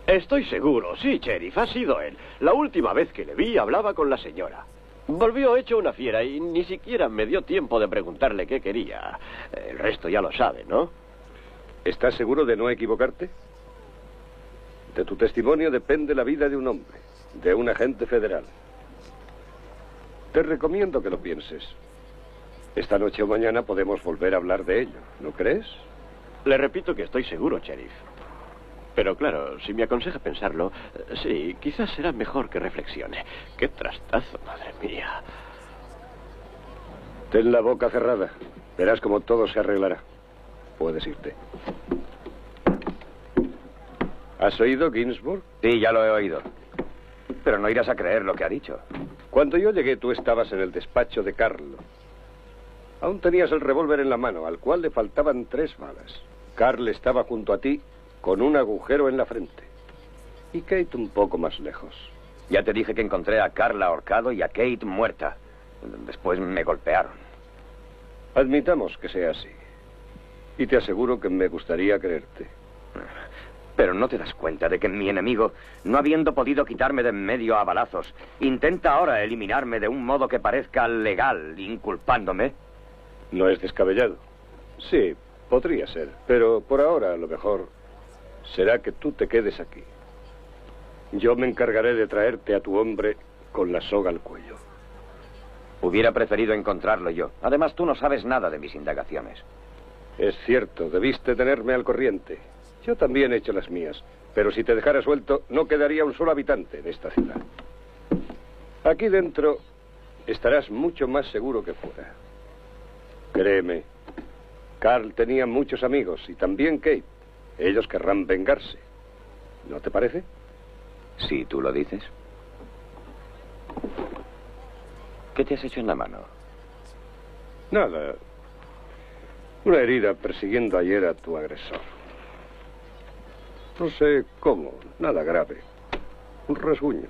Estoy seguro, sí, sheriff, ha sido él. La última vez que le vi hablaba con la señora. Volvió hecho una fiera y ni siquiera me dio tiempo de preguntarle qué quería. El resto ya lo sabe, ¿no? ¿Estás seguro de no equivocarte? De tu testimonio depende la vida de un hombre, de un agente federal. Te recomiendo que lo pienses. Esta noche o mañana podemos volver a hablar de ello, ¿no crees? Le repito que estoy seguro, sheriff. Pero claro, si me aconseja pensarlo, sí, quizás será mejor que reflexione. ¡Qué trastazo, madre mía! Ten la boca cerrada. Verás cómo todo se arreglará. Puedes irte. ¿Has oído, Ginsburg? Sí, ya lo he oído. Pero no irás a creer lo que ha dicho. Cuando yo llegué, tú estabas en el despacho de Carlo. Aún tenías el revólver en la mano, al cual le faltaban 3 balas. Carl estaba junto a ti, con un agujero en la frente. Y Kate un poco más lejos. Ya te dije que encontré a Carl ahorcado y a Kate muerta. Después me golpearon. Admitamos que sea así. Y te aseguro que me gustaría creerte. Pero no te das cuenta de que mi enemigo, no habiendo podido quitarme de en medio a balazos, intenta ahora eliminarme de un modo que parezca legal, inculpándome. No es descabellado. Sí, podría ser. Pero por ahora, a lo mejor, será que tú te quedes aquí. Yo me encargaré de traerte a tu hombre con la soga al cuello. Hubiera preferido encontrarlo yo. Además, tú no sabes nada de mis indagaciones. Es cierto, debiste tenerme al corriente. Yo también he hecho las mías. Pero si te dejara suelto, no quedaría un solo habitante en esta ciudad. Aquí dentro estarás mucho más seguro que fuera. Créeme, Carl tenía muchos amigos y también Kate. Ellos querrán vengarse. ¿No te parece? Sí, tú lo dices. ¿Qué te has hecho en la mano? Nada. Una herida persiguiendo ayer a tu agresor. No sé cómo, nada grave. Un rasguño.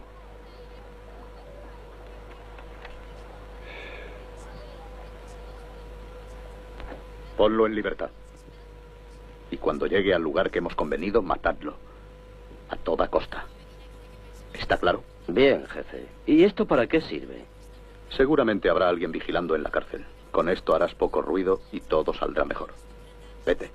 Ponlo en libertad. Y cuando llegue al lugar que hemos convenido, matadlo. A toda costa. ¿Está claro? Bien, jefe. ¿Y esto para qué sirve? Seguramente habrá alguien vigilando en la cárcel. Con esto harás poco ruido y todo saldrá mejor. Vete.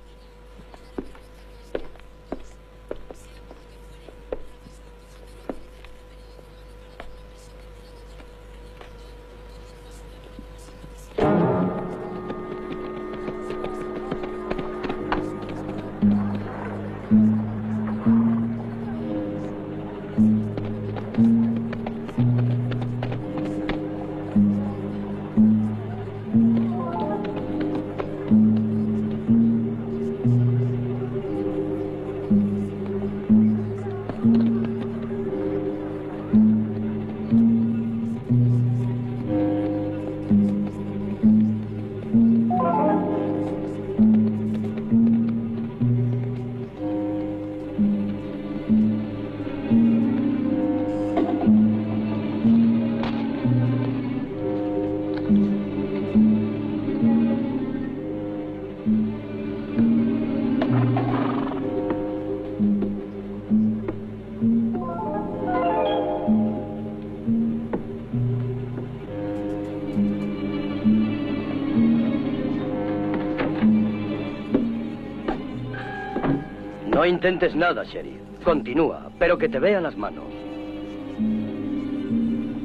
No intentes nada, sheriff. Continúa, pero que te vean las manos.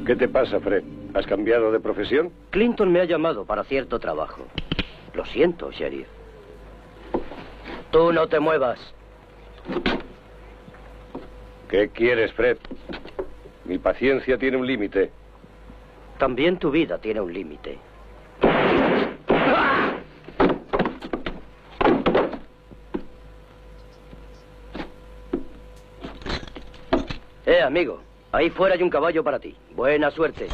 ¿Qué te pasa, Fred? ¿Has cambiado de profesión? Clinton me ha llamado para cierto trabajo. Lo siento, sheriff. Tú no te muevas. ¿Qué quieres, Fred? Mi paciencia tiene un límite. También tu vida tiene un límite. Amigo, ahí fuera hay un caballo para ti. Buena suerte.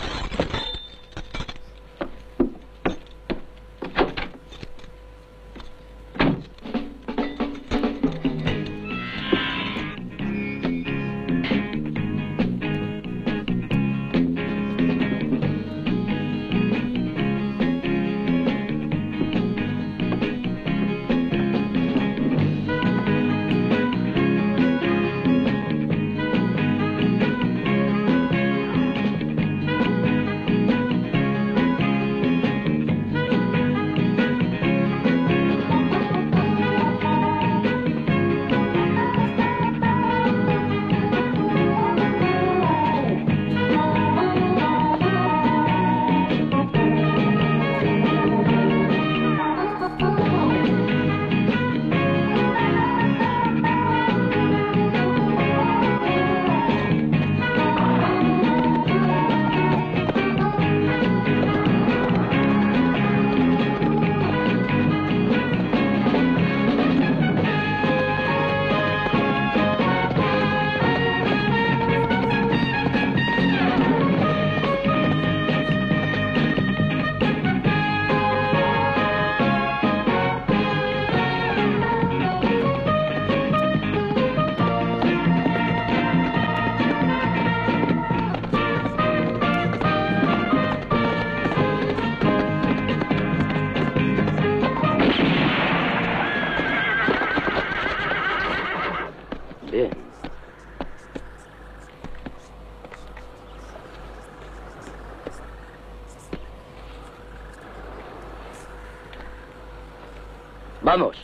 Vamos.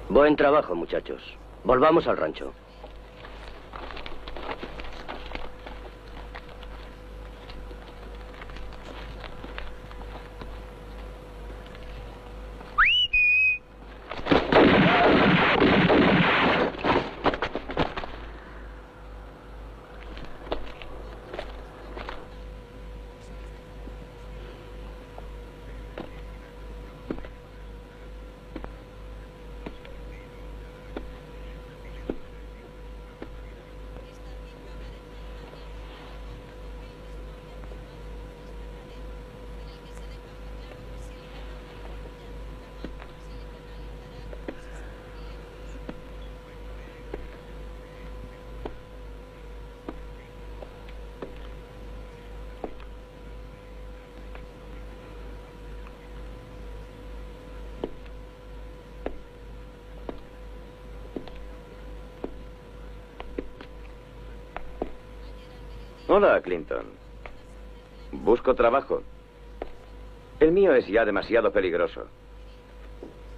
Buen trabajo, muchachos. Volvamos al rancho. Hola, Clinton. Busco trabajo. El mío es ya demasiado peligroso.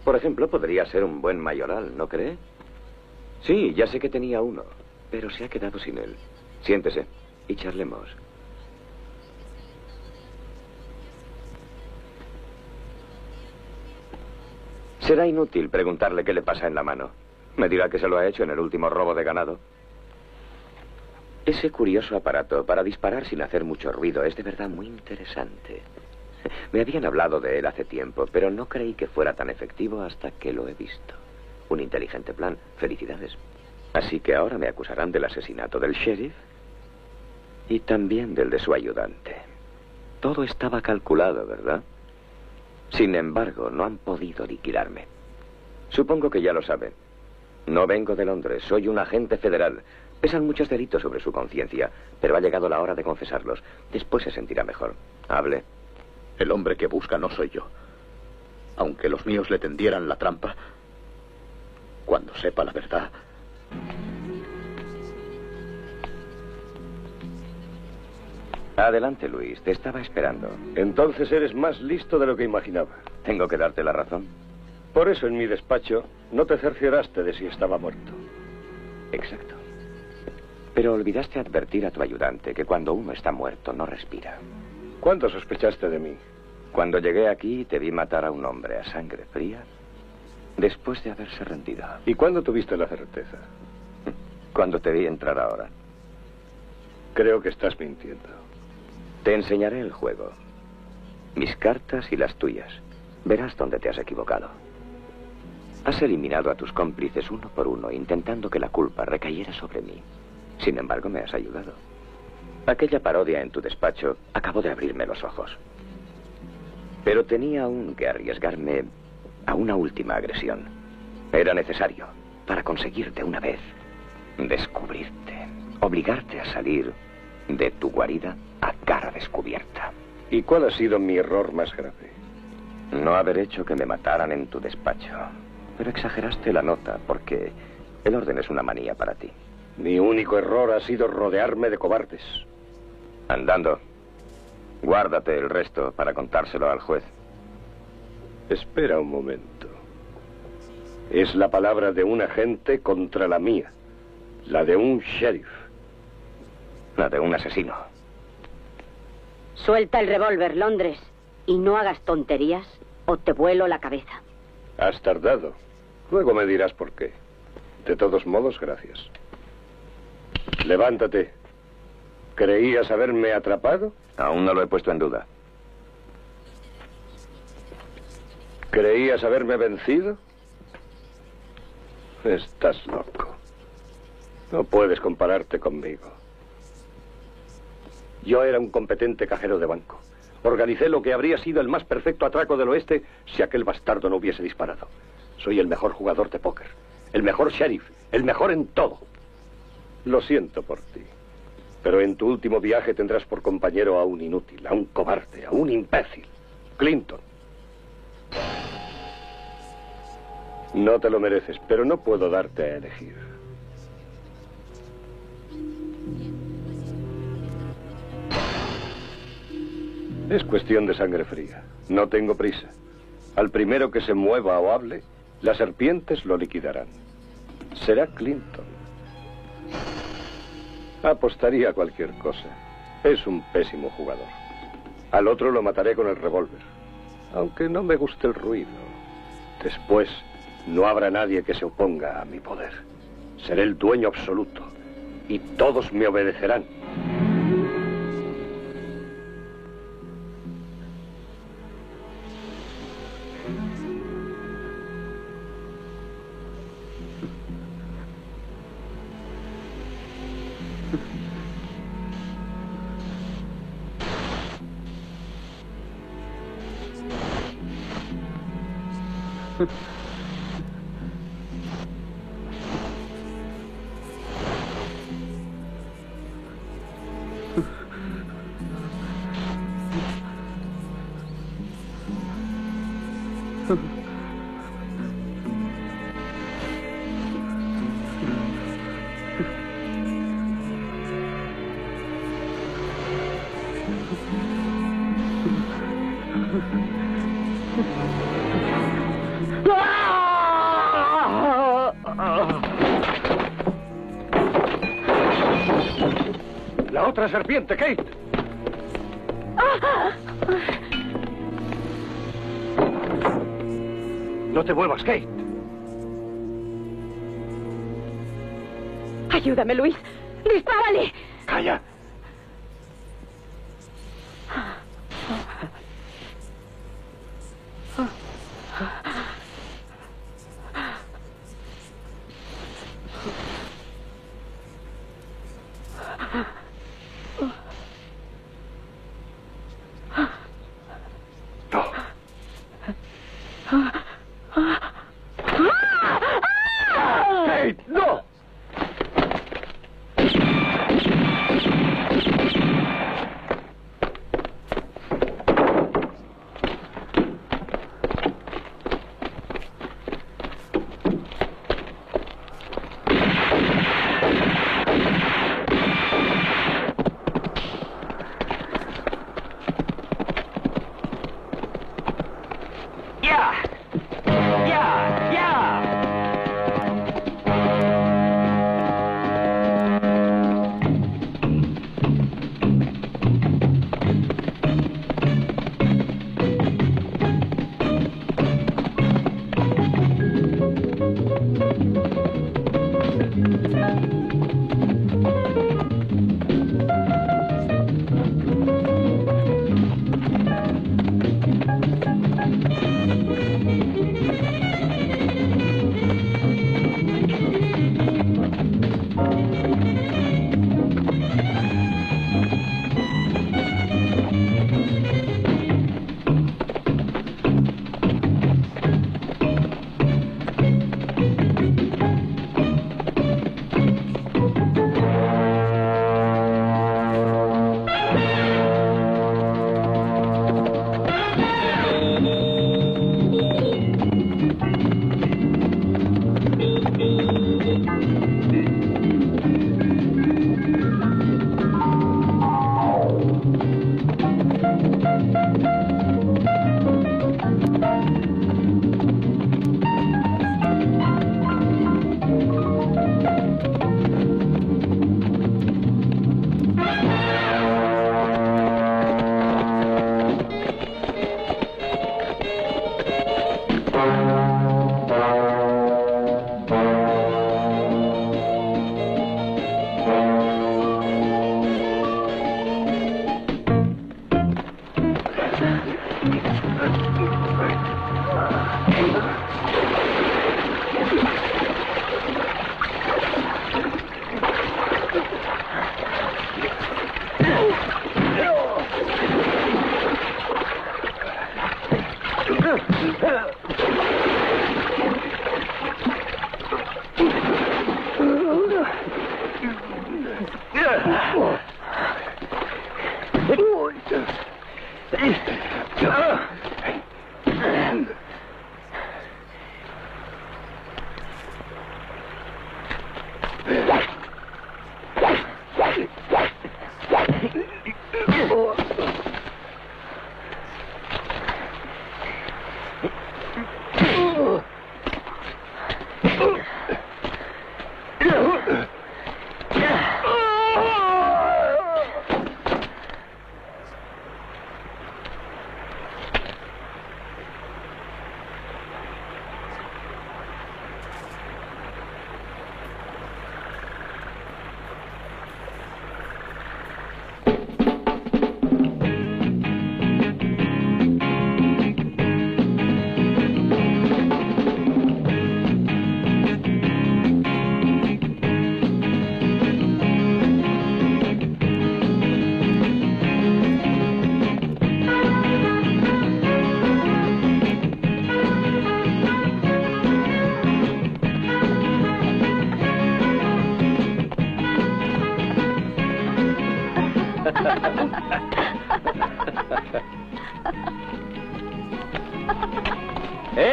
Por ejemplo, podría ser un buen mayoral, ¿no cree? Sí, ya sé que tenía uno, pero se ha quedado sin él. Siéntese y charlemos. Será inútil preguntarle qué le pasa en la mano. Me dirá que se lo ha hecho en el último robo de ganado. Ese curioso aparato para disparar sin hacer mucho ruido es de verdad muy interesante. Me habían hablado de él hace tiempo, pero no creí que fuera tan efectivo hasta que lo he visto. Un inteligente plan. Felicidades. Así que ahora me acusarán del asesinato del sheriff y también del de su ayudante. Todo estaba calculado, ¿verdad? Sin embargo, no han podido liquidarme. Supongo que ya lo saben. No vengo de Londres, soy un agente federal. Pesan muchos delitos sobre su conciencia, pero ha llegado la hora de confesarlos. Después se sentirá mejor. Hable. El hombre que busca no soy yo. Aunque los míos le tendieran la trampa, cuando sepa la verdad... Adelante, Luis. Te estaba esperando. Entonces eres más listo de lo que imaginaba. ¿Tengo que darte la razón? Por eso en mi despacho no te cercioraste de si estaba muerto. Exacto. Pero olvidaste advertir a tu ayudante que cuando uno está muerto no respira. ¿Cuánto sospechaste de mí? Cuando llegué aquí te vi matar a un hombre a sangre fría después de haberse rendido. ¿Y cuándo tuviste la certeza? Cuando te vi entrar ahora. Creo que estás mintiendo. Te enseñaré el juego. Mis cartas y las tuyas. Verás dónde te has equivocado. Has eliminado a tus cómplices uno por uno, intentando que la culpa recayera sobre mí. Sin embargo, me has ayudado. Aquella parodia en tu despacho acabó de abrirme los ojos. Pero tenía aún que arriesgarme a una última agresión. Era necesario para conseguirte una vez descubrirte, obligarte a salir de tu guarida a cara descubierta. ¿Y cuál ha sido mi error más grave? No haber hecho que me mataran en tu despacho. Pero exageraste la nota porque el orden es una manía para ti. Mi único error ha sido rodearme de cobardes. Andando. Guárdate el resto para contárselo al juez. Espera un momento. Es la palabra de un agente contra la mía. La de un sheriff. La de un asesino. Suelta el revólver, Londres. Y no hagas tonterías o te vuelo la cabeza. Has tardado. Luego me dirás por qué. De todos modos, gracias. Levántate. ¿Creías haberme atrapado? Aún no lo he puesto en duda. ¿Creías haberme vencido? Estás loco. No puedes compararte conmigo. Yo era un competente cajero de banco. Organicé lo que habría sido el más perfecto atraco del oeste si aquel bastardo no hubiese disparado. Soy el mejor jugador de póker, el mejor sheriff, el mejor en todo. Lo siento por ti, pero en tu último viaje tendrás por compañero a un inútil, a un cobarde, a un imbécil. Clinton. No te lo mereces, pero no puedo darte a elegir. Es cuestión de sangre fría. No tengo prisa. Al primero que se mueva o hable, las serpientes lo liquidarán. Será Clinton. Apostaría a cualquier cosa. Es un pésimo jugador. Al otro lo mataré con el revólver. Aunque no me guste el ruido. Después, no habrá nadie que se oponga a mi poder. Seré el dueño absoluto. Y todos me obedecerán. La otra serpiente, Kate. No te muevas, Kate. Ayúdame, Luis. ¡Dispárale! Calla.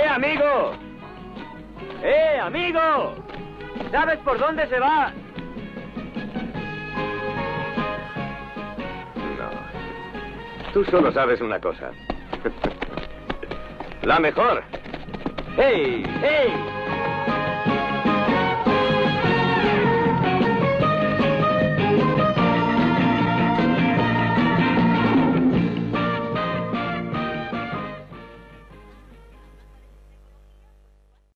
amigo! ¡Amigo! ¿Sabes por dónde se va? No. Tú solo sabes una cosa. La mejor. ¡Hey! ¡Hey!